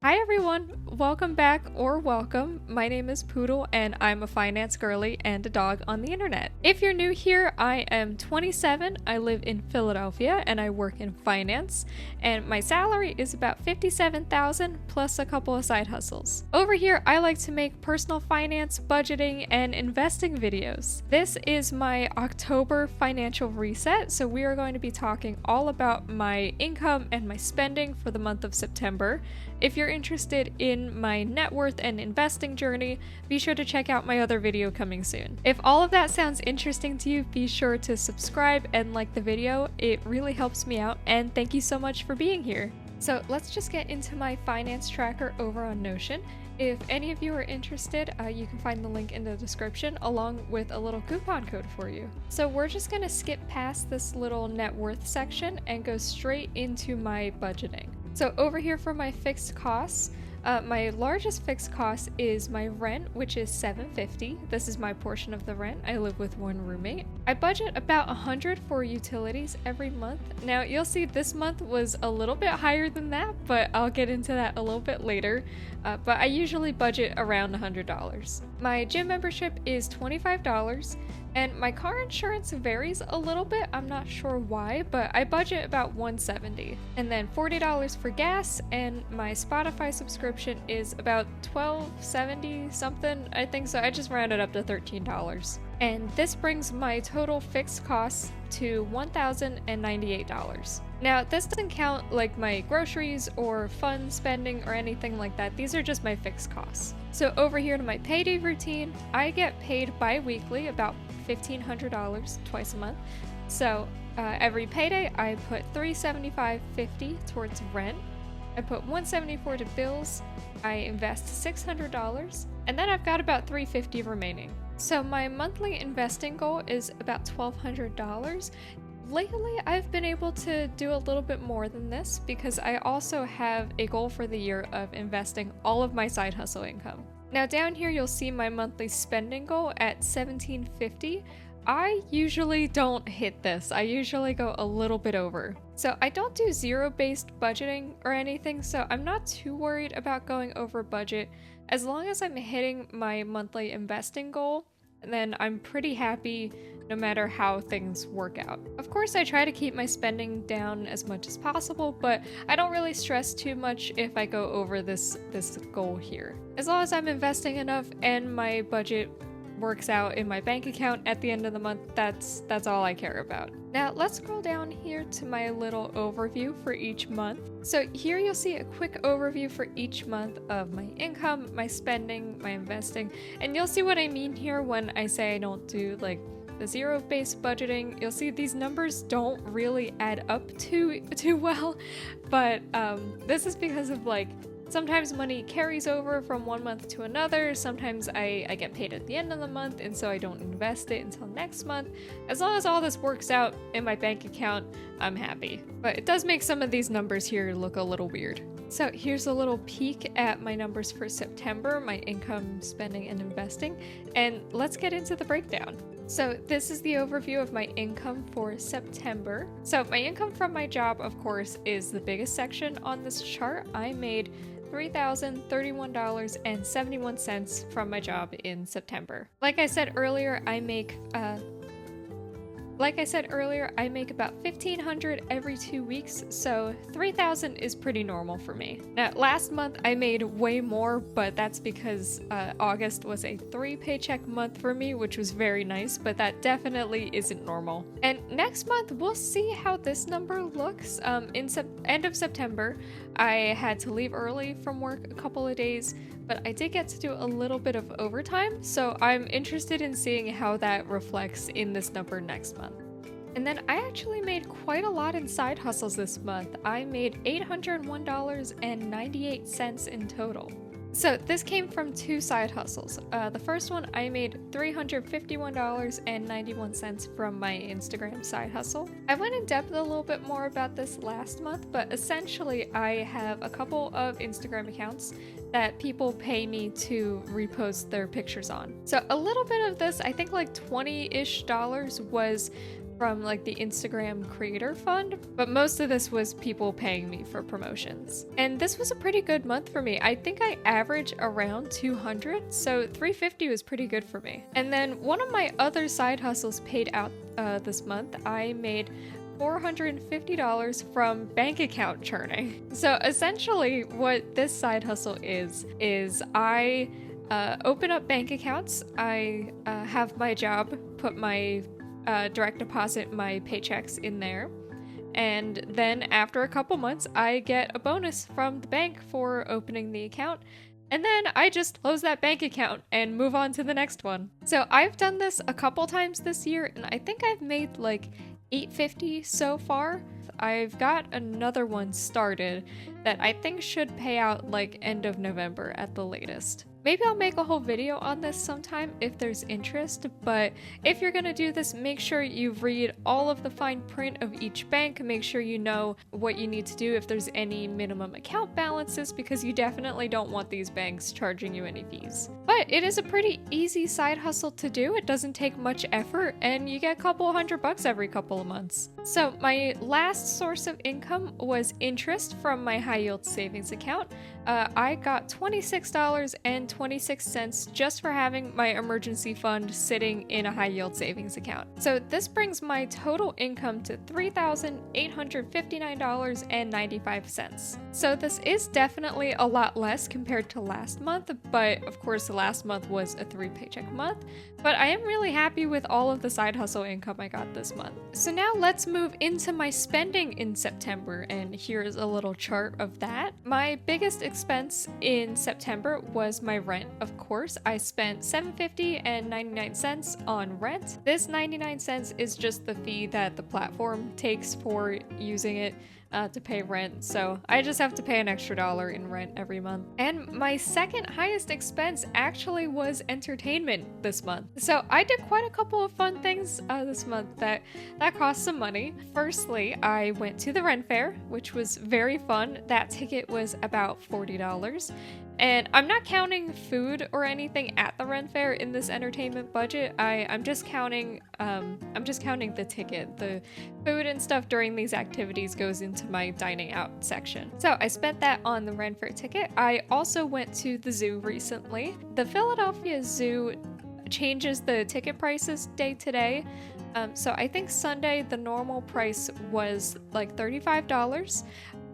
Hi everyone, welcome back or welcome. My name is Poodle and I'm a finance girly and a dog on the internet. If you're new here, I am 27, I live in Philadelphia and I work in finance, and my salary is about $57,000 plus a couple of side hustles. Over here, I like to make personal finance, budgeting, and investing videos. This is my October financial reset, so we are going to be talking all about my income and my spending for the month of September. If you're interested in my net worth and investing journey, be sure to check out my other video coming soon. If all of that sounds interesting to you, be sure to subscribe and like the video. It really helps me out, and thank you so much for being here. So let's just get into my finance tracker over on Notion. If any of you are interested, you can find the link in the description along with a little coupon code for you. So we're just gonna skip past this little net worth section and go straight into my budgeting. So over here for my fixed costs, my largest fixed cost is my rent, which is $750. This is my portion of the rent. I live with one roommate. I budget about $100 for utilities every month. Now you'll see this month was a little bit higher than that, but I'll get into that a little bit later. But I usually budget around $100. My gym membership is $25. And my car insurance varies a little bit, I'm not sure why, but I budget about $170. And then $40 for gas, and my Spotify subscription is about $12.70 something, I think, so I just rounded up to $13. And this brings my total fixed costs to $1,098. Now, this doesn't count like my groceries or fun spending or anything like that. These are just my fixed costs. So over here to my payday routine, I get paid bi-weekly about $1,500 twice a month. So every payday, I put $375.50 towards rent. I put $174 to bills. I invest $600, and then I've got about $350 remaining. So my monthly investing goal is about $1,200. Lately, I've been able to do a little bit more than this because I also have a goal for the year of investing all of my side hustle income. Now down here, you'll see my monthly spending goal at $1,750. I usually don't hit this. I usually go a little bit over. So I don't do zero-based budgeting or anything, so I'm not too worried about going over budget. As long as I'm hitting my monthly investing goal, then I'm pretty happy no matter how things work out. Of course, I try to keep my spending down as much as possible, but I don't really stress too much if I go over this goal here. As long as I'm investing enough and my budget works out in my bank account at the end of the month, that's all I care about. Now let's scroll down here to my little overview for each month. So here you'll see a quick overview for each month of my income, my spending, my investing, and you'll see what I mean here when I say I don't do like the zero-based budgeting. You'll see these numbers don't really add up too well, but this is because of like sometimes money carries over from one month to another. Sometimes I get paid at the end of the month, and so I don't invest it until next month. As long as all this works out in my bank account, I'm happy. But it does make some of these numbers here look a little weird. So here's a little peek at my numbers for September, my income, spending, and investing. And let's get into the breakdown. So this is the overview of my income for September. So my income from my job, of course, is the biggest section on this chart. I made $3,031.71 from my job in September. Like I said earlier, I make about $1,500 every 2 weeks, so $3,000 is pretty normal for me. Now, last month I made way more, but that's because August was a 3-paycheck month for me, which was very nice, but that definitely isn't normal. And next month, we'll see how this number looks. End of September, I had to leave early from work a couple of days, but I did get to do a little bit of overtime, so I'm interested in seeing how that reflects in this number next month. And then I actually made quite a lot in side hustles this month. I made $801.98 in total. So this came from 2 side hustles. The first one, I made $351.91 from my Instagram side hustle. I went in depth a little bit more about this last month, but essentially I have a couple of Instagram accounts that people pay me to repost their pictures on. So a little bit of this, I think like $20-ish was from like the Instagram creator fund, but most of this was people paying me for promotions. And this was a pretty good month for me. I think I average around 200, so 350 was pretty good for me. And then one of my other side hustles paid out this month. I made $450 from bank account churning. So essentially what this side hustle is I open up bank accounts. I have my job put my direct deposit my paychecks in there. And then after a couple months, I get a bonus from the bank for opening the account. And then I just close that bank account and move on to the next one. So I've done this a couple times this year, and I think I've made like $850 so far. I've got another one started that I think should pay out like end of November at the latest. Maybe I'll make a whole video on this sometime if there's interest, but if you're gonna do this, make sure you read all of the fine print of each bank, make sure you know what you need to do if there's any minimum account balances, because you definitely don't want these banks charging you any fees. But it is a pretty easy side hustle to do, it doesn't take much effort, and you get a couple $100 every couple of months. So my last source of income was interest from my high yield savings account. I got $26.26 just for having my emergency fund sitting in a high yield savings account. So this brings my total income to $3,859.95. So this is definitely a lot less compared to last month, but of course the last month was a 3 paycheck month. But I am really happy with all of the side hustle income I got this month. So now let's move into my spending in September, and here's a little chart of that. My biggest expense in September was my rent. Of course, I spent $7.50 on rent. This 99 cents is just the fee that the platform takes for using it to pay rent, so I just have to pay an extra $1 in rent every month. And my second highest expense actually was entertainment this month. So I did quite a couple of fun things this month that cost some money. Firstly, I went to the Ren Fair, which was very fun. That ticket was about $40. And I'm not counting food or anything at the Ren Fair in this entertainment budget. I'm just counting the ticket. The food and stuff during these activities goes into my dining out section. So I spent that on the Ren Fair ticket. I also went to the zoo recently. The Philadelphia Zoo changes the ticket prices day to day. So I think Sunday the normal price was like $35,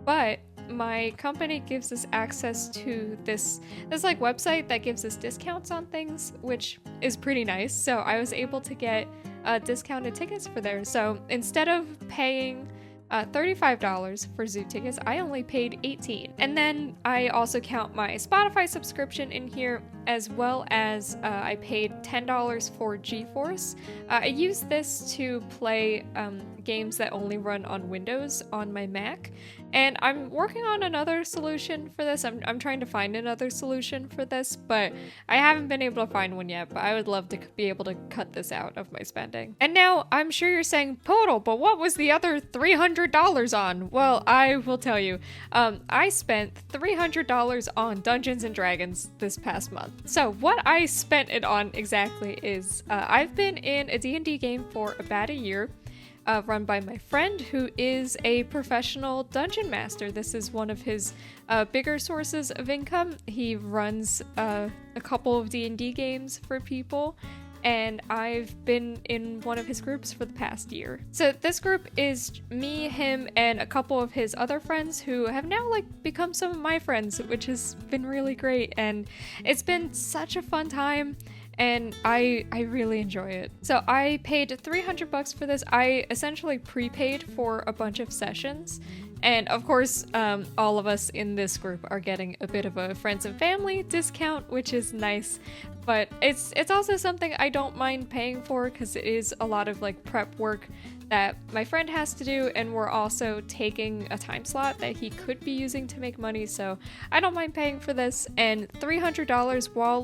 but my company gives us access to this like website that gives us discounts on things, which is pretty nice. So I was able to get discounted tickets for there. So instead of paying $35 for zoo tickets, I only paid $18. And then I also count my Spotify subscription in here, as well as I paid $10 for GeForce. I use this to play games that only run on Windows on my Mac. And I'm working on another solution for this. I'm trying to find another solution for this, but I haven't been able to find one yet, but I would love to be able to cut this out of my spending. And now I'm sure you're saying, Poodle, but what was the other $300 on? Well, I will tell you. I spent $300 on Dungeons and Dragons this past month. So what I spent it on exactly is I've been in a D&D game for about a year. Run by my friend who is a professional dungeon master. This is one of his bigger sources of income. He runs a couple of D&D games for people, and I've been in one of his groups for the past year. So this group is me, him, and a couple of his other friends who have now become some of my friends, which has been really great, and it's been such a fun time. And I really enjoy it. So I paid $300 for this. I essentially prepaid for a bunch of sessions. And of course, all of us in this group are getting a bit of a friends and family discount, which is nice. But it's also something I don't mind paying for, because it is a lot of prep work that my friend has to do, and we're also taking a time slot that he could be using to make money. So I don't mind paying for this. And $300, while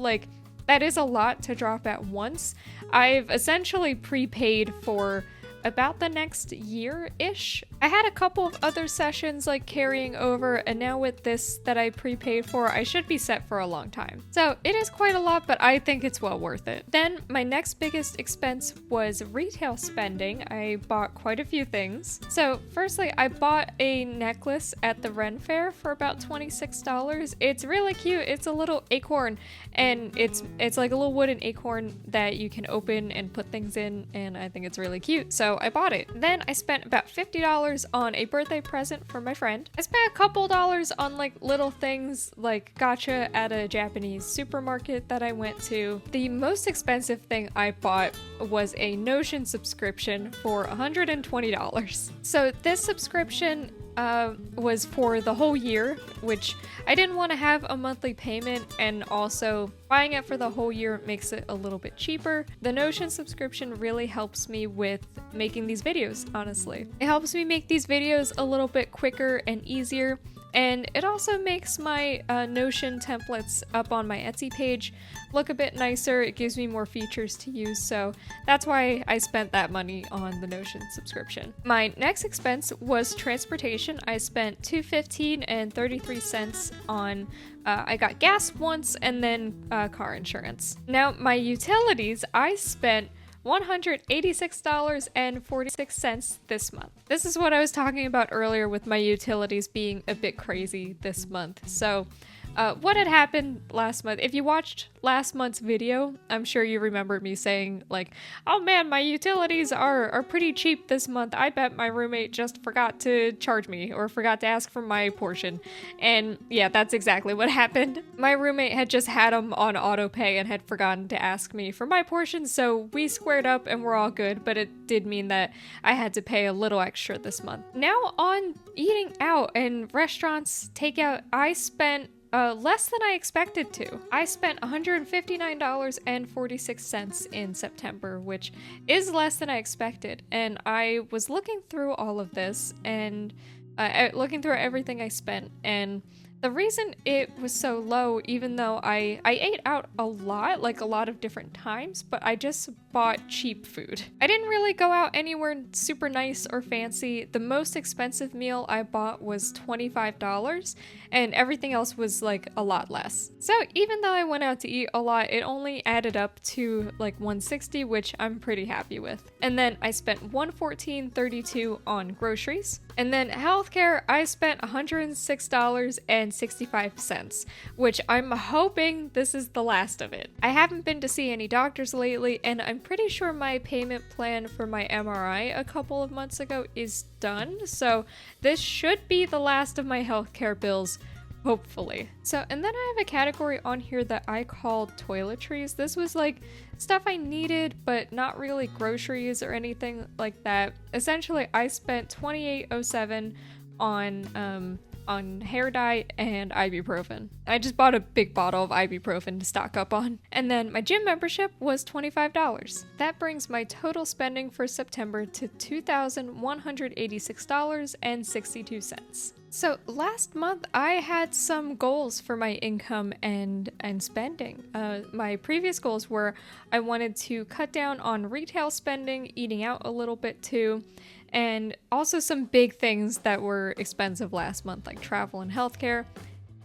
that is a lot to drop at once, I've essentially prepaid for about the next year-ish. I had a couple of other sessions like carrying over, and now with this that I prepaid for, I should be set for a long time. So it is quite a lot, but I think it's well worth it. Then my next biggest expense was retail spending. I bought quite a few things. So firstly, I bought a necklace at the Ren Fair for about $26. It's really cute. It's a little acorn, and it's like a little wooden acorn that you can open and put things in, and I think it's really cute, so I bought it. Then I spent about $50 on a birthday present for my friend. I spent a couple dollars on like little things like gacha at a Japanese supermarket that I went to. The most expensive thing I bought was a Notion subscription for $120. So this subscription was for the whole year, which I didn't want to have a monthly payment, and also buying it for the whole year makes it a little bit cheaper. The Notion subscription really helps me with making these videos, honestly. It helps me make these videos a little bit quicker and easier, and it also makes my Notion templates up on my Etsy page look a bit nicer. It gives me more features to use, so that's why I spent that money on the Notion subscription. My next expense was transportation. I spent $2.15 and 33 cents on I got gas once, and then car insurance. Now my utilities, I spent $186.46 this month. This is what I was talking about earlier with my utilities being a bit crazy this month. So what had happened last month, if you watched last month's video, I'm sure you remember me saying like, oh man, my utilities are pretty cheap this month. I bet my roommate just forgot to charge me or forgot to ask for my portion. And yeah, that's exactly what happened. My roommate had just had them on auto pay and had forgotten to ask me for my portion, so we squared up and we're all good, but it did mean that I had to pay a little extra this month. Now on eating out and restaurants, takeout, I spent less than I expected to. I spent $159.46 in September, which is less than I expected. And I was looking through all of this and looking through everything I spent, and the reason it was so low, even though I ate out a lot, like a lot of different times, but I just bought cheap food. I didn't really go out anywhere super nice or fancy. The most expensive meal I bought was $25, and everything else was like a lot less. So even though I went out to eat a lot, it only added up to like $160, which I'm pretty happy with. And then I spent $114.32 on groceries. And then healthcare, I spent $106.65, which I'm hoping this is the last of it. I haven't been to see any doctors lately, and I'm pretty sure my payment plan for my MRI a couple of months ago is done, so this should be the last of my healthcare bills, hopefully. So, and then I have a category on here that I call toiletries. This was like stuff I needed, but not really groceries or anything like that. Essentially, I spent $28.07 on hair dye and ibuprofen. I just bought a big bottle of ibuprofen to stock up on. And then my gym membership was $25. That brings my total spending for September to $2,186.62. So last month I had some goals for my income and spending. My previous goals were I wanted to cut down on retail spending, eating out a little bit too, and also some big things that were expensive last month, like travel and healthcare.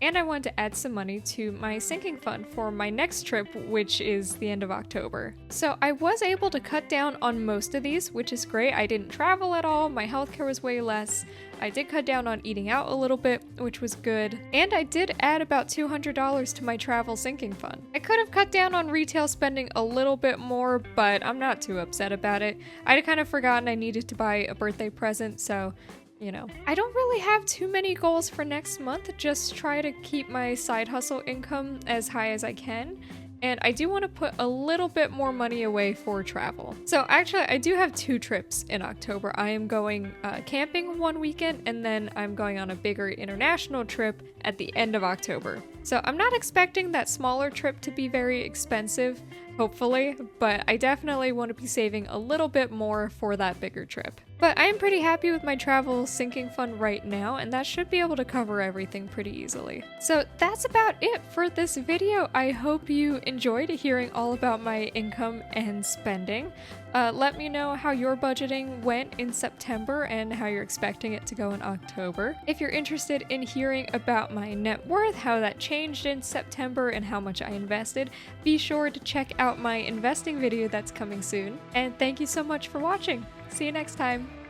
And I wanted to add some money to my sinking fund for my next trip, which is the end of October. So I was able to cut down on most of these, which is great. I didn't travel at all. My healthcare was way less. I did cut down on eating out a little bit, which was good. And I did add about $200 to my travel sinking fund. I could have cut down on retail spending a little bit more, but I'm not too upset about it. I'd kind of forgotten I needed to buy a birthday present, so you know. I don't really have too many goals for next month, just try to keep my side hustle income as high as I can. And I do want to put a little bit more money away for travel. So actually, I do have 2 trips in October. I am going camping one weekend, and then I'm going on a bigger international trip at the end of October. So I'm not expecting that smaller trip to be very expensive. hopefully, but I definitely want to be saving a little bit more for that bigger trip. But I am pretty happy with my travel sinking fund right now, and that should be able to cover everything pretty easily. So that's about it for this video. I hope you enjoyed hearing all about my income and spending. Let me know how your budgeting went in September and how you're expecting it to go in October. If you're interested in hearing about my net worth, how that changed in September, and how much I invested, be sure to check out my investing video that's coming soon. And thank you so much for watching. See you next time.